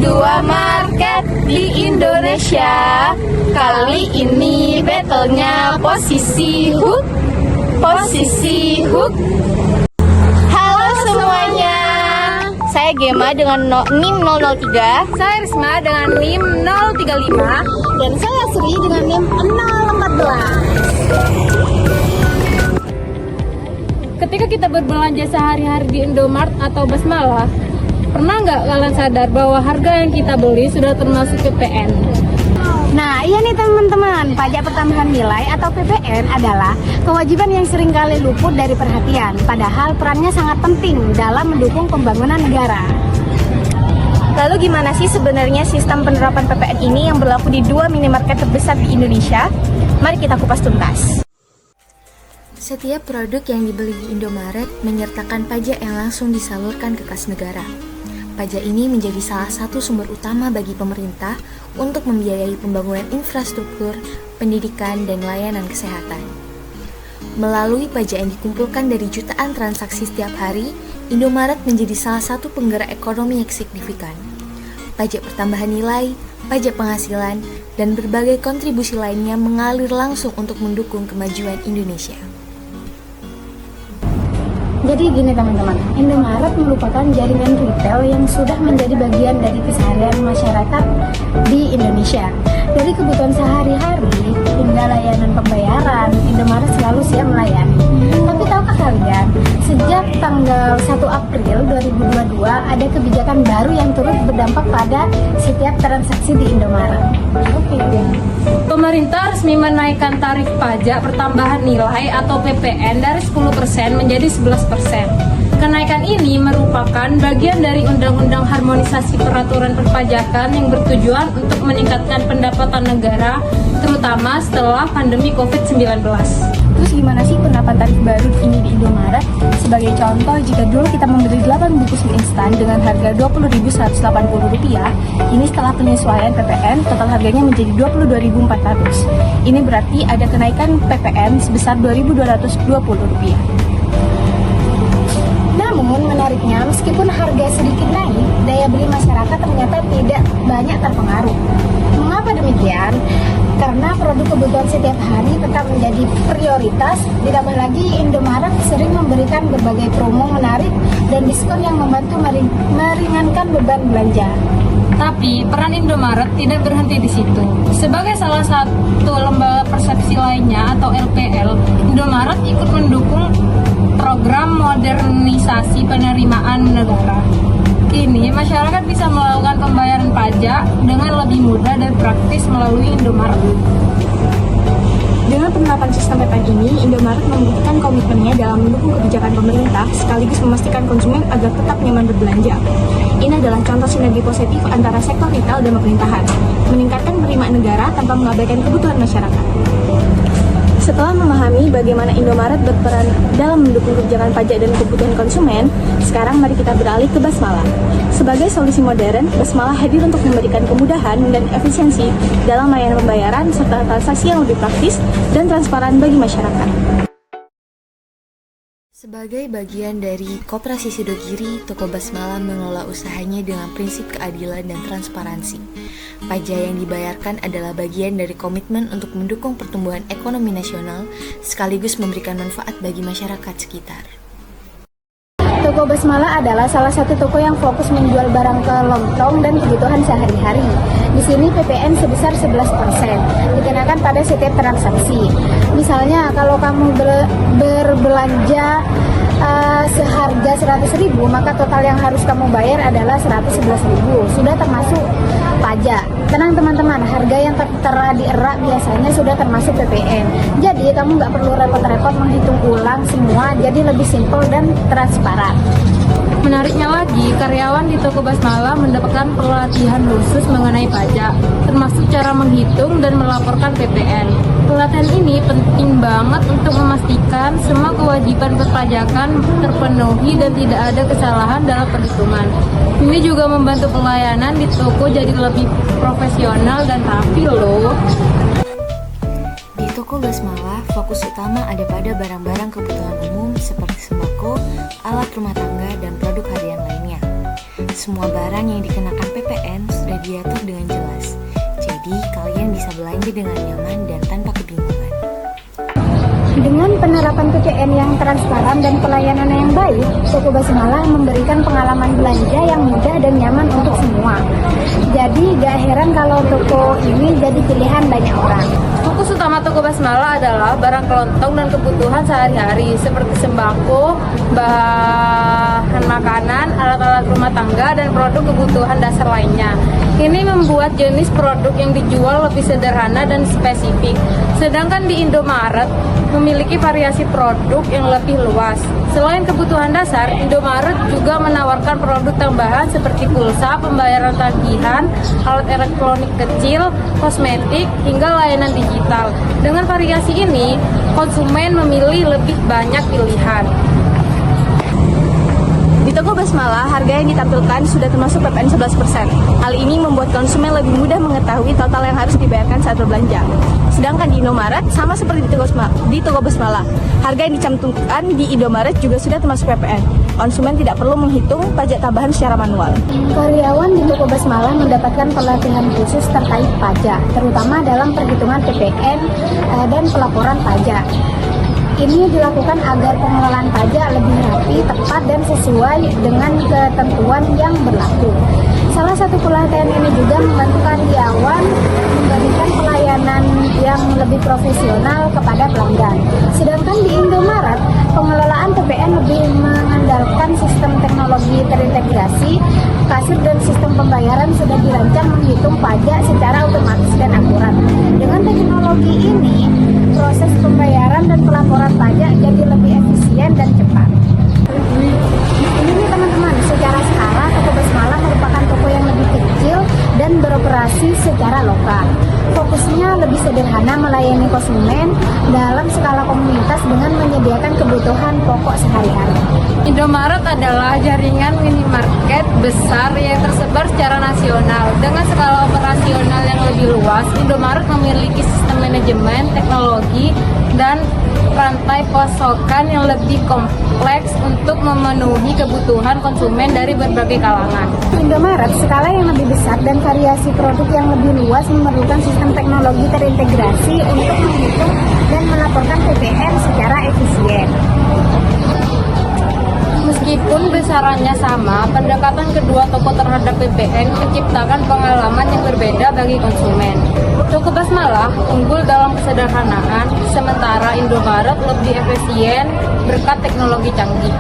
dua market di Indonesia. Kali ini battle-nya posisi hook. Halo semuanya, saya Gema dengan NIM 003. Saya Risma dengan NIM 035. Dan saya Sri dengan NIM 014. Ketika kita berbelanja sehari-hari di Indomaret atau Basmala, pernah nggak kalian sadar bahwa harga yang kita beli sudah termasuk PPN? Nah, iya nih teman-teman, pajak pertambahan nilai atau PPN adalah kewajiban yang seringkali luput dari perhatian, padahal perannya sangat penting dalam mendukung pembangunan negara. Lalu gimana sih sebenarnya sistem penerapan PPN ini yang berlaku di dua minimarket terbesar di Indonesia? Mari kita kupas tuntas. Setiap produk yang dibeli di Indomaret menyertakan pajak yang langsung disalurkan ke kas negara. Pajak ini menjadi salah satu sumber utama bagi pemerintah untuk membiayai pembangunan infrastruktur, pendidikan, dan layanan kesehatan. Melalui pajak yang dikumpulkan dari jutaan transaksi setiap hari, Indomaret menjadi salah satu penggerak ekonomi yang signifikan. Pajak pertambahan nilai, pajak penghasilan, dan berbagai kontribusi lainnya mengalir langsung untuk mendukung kemajuan Indonesia. Jadi gini teman-teman, Indomaret merupakan jaringan retail yang sudah menjadi bagian dari keseharian masyarakat di Indonesia. Dari kebutuhan sehari-hari hingga layanan pembayaran, Indomaret selalu siap melayani. Tapi tahukah kalian, sejak tanggal 1 April 2022 ada kebijakan baru yang turut berdampak pada setiap transaksi di Indomaret. Pemerintah resmi menaikkan tarif pajak pertambahan nilai atau PPN dari 10% menjadi 11%. Kenaikan ini merupakan bagian dari Undang-Undang Harmonisasi Peraturan Perpajakan yang bertujuan untuk meningkatkan pendapatan negara, terutama setelah pandemi COVID-19. Terus gimana sih penerapan tarif baru ini di Indomaret? Sebagai contoh, jika dulu kita membeli 8 bungkus mie instan dengan harga Rp20.180, ini setelah penyesuaian PPN, total harganya menjadi Rp22.400. Ini berarti ada kenaikan PPN sebesar Rp2.220. Namun menariknya, meskipun harga sedikit naik, daya beli masyarakat ternyata tidak banyak terpengaruh. Mengapa demikian? Karena produk kebutuhan setiap hari tetap menjadi prioritas, ditambah lagi Indomaret sering memberikan berbagai promo menarik dan diskon yang membantu meringankan beban belanja. Tapi peran Indomaret tidak berhenti di situ. Sebagai salah satu lembaga persepsi lainnya atau LPL, Indomaret ikut mendukung program modernisasi penerimaan negara. Kini masyarakat bisa melakukan pembayaran pajak dengan lebih mudah dan praktis melalui Indomaret. Dengan penerapan sistem PPN ini, Indomaret membuktikan komitmennya dalam mendukung kebijakan pemerintah sekaligus memastikan konsumen agar tetap nyaman berbelanja. Ini adalah contoh sinergi positif antara sektor retail dan pemerintahan, meningkatkan penerimaan negara tanpa mengabaikan kebutuhan masyarakat. Setelah memahami bagaimana Indomaret berperan dalam mendukung kebijakan pajak dan kebutuhan konsumen, sekarang mari kita beralih ke Basmala. Sebagai solusi modern, Basmala hadir untuk memberikan kemudahan dan efisiensi dalam layanan pembayaran serta transaksi yang lebih praktis dan transparan bagi masyarakat. Sebagai bagian dari Koperasi Sidogiri, Toko Basmala mengelola usahanya dengan prinsip keadilan dan transparansi. Pajak yang dibayarkan adalah bagian dari komitmen untuk mendukung pertumbuhan ekonomi nasional, sekaligus memberikan manfaat bagi masyarakat sekitar. Toko Basmala adalah salah satu toko yang fokus menjual barang kelontong dan kebutuhan sehari-hari. Di sini PPN sebesar 11% dikenakan pada setiap transaksi. Misalnya kalau kamu berbelanja seharga 100.000, maka total yang harus kamu bayar adalah 111.000. Sudah termasuk pajak. Tenang teman-teman, harga yang tertera di erak biasanya sudah termasuk PPN. Jadi kamu nggak perlu repot-repot menghitung ulang semua, jadi lebih simpel dan transparan. Menariknya lagi, karyawan di Toko Basmala mendapatkan pelatihan khusus mengenai pajak, termasuk cara menghitung dan melaporkan PPN. Pelatihan ini penting banget untuk memastikan semua kewajiban perpajakan terpenuhi dan tidak ada kesalahan dalam perhitungan. Ini juga membantu pelayanan di toko jadi lebih profesional dan rapi loh. Di Toko Basmala, fokus utama ada pada barang-barang kebutuhan umum seperti sembako, alat rumah tangga, dan produk harian lainnya. semua barang yang dikenakan PPN sudah diatur dengan jelas. Jadi, kalian bisa belanja dengan nyaman dan tanpa kebingungan. Dengan penerapan PPN yang transparan dan pelayanan yang baik, Toko Basmala memberikan pengalaman belanja yang mudah dan nyaman untuk semua. Jadi gak heran kalau toko ini jadi pilihan banyak orang. Fokus utama Toko Basmala adalah barang kelontong dan kebutuhan sehari-hari seperti sembako, bahan makanan, alat-alat rumah tangga, dan produk kebutuhan dasar lainnya. Ini membuat jenis produk yang dijual lebih sederhana dan spesifik. Sedangkan di Indomaret memiliki variasi produk yang lebih luas. Selain kebutuhan dasar, Indomaret juga menawarkan produk tambahan seperti pulsa, pembayaran tagihan, alat elektronik kecil, kosmetik, hingga layanan digital. Dengan variasi ini, konsumen memilih lebih banyak pilihan. Di Toko Basmala, harga yang ditampilkan sudah termasuk PPN 11%. Hal ini membuat konsumen lebih mudah mengetahui total yang harus dibayarkan saat berbelanja. Sedangkan di Indomaret, sama seperti di Toko Basmala, harga yang dicantumkan di Indomaret juga sudah termasuk PPN. Konsumen tidak perlu menghitung pajak tambahan secara manual. Karyawan di Toko Basmala mendapatkan pelatihan khusus terkait pajak, terutama dalam perhitungan PPN dan pelaporan pajak. Ini dilakukan agar pengelolaan pajak lebih rapi, tepat, dan sesuai dengan ketentuan yang berlaku. Salah satu pelatihan ini juga membantu karyawan memberikan pelayanan yang lebih profesional kepada pelanggan. Sedangkan di Indomaret, pengelolaan PPN lebih mengandalkan sistem teknologi terintegrasi, kasir dan sistem pembayaran sudah dirancang menghitung pajak secara otomatis dan akurat. Dengan teknologi ini, proses pembayaran dan pelaporan pajak jadi lebih efisien dan cepat. Ini nih teman-teman, secara skala Toko Basmala merupakan toko yang lebih kecil dan beroperasi secara lokal. Fokusnya lebih sederhana melayani konsumen dalam skala komunitas dengan menyediakan kebutuhan pokok sehari-hari. Indomaret adalah jaringan minimarket besar yang tersebar secara nasional. Dengan skala operasional yang lebih luas, Indomaret memiliki sistem manajemen, teknologi, dan rantai pasokan yang lebih kompleks untuk memenuhi kebutuhan konsumen dari berbagai kalangan. Indomaret, skala yang lebih besar dan variasi produk yang lebih luas memerlukan sistem teknologi terintegrasi untuk menghitung dan melaporkan PPN secara efisien. Meskipun besarannya sama, pendekatan kedua toko terhadap PPN menciptakan pengalaman yang berbeda bagi konsumen. Toko Basmala unggul dalam kesederhanaan, sementara Indomaret lebih efisien berkat teknologi canggih.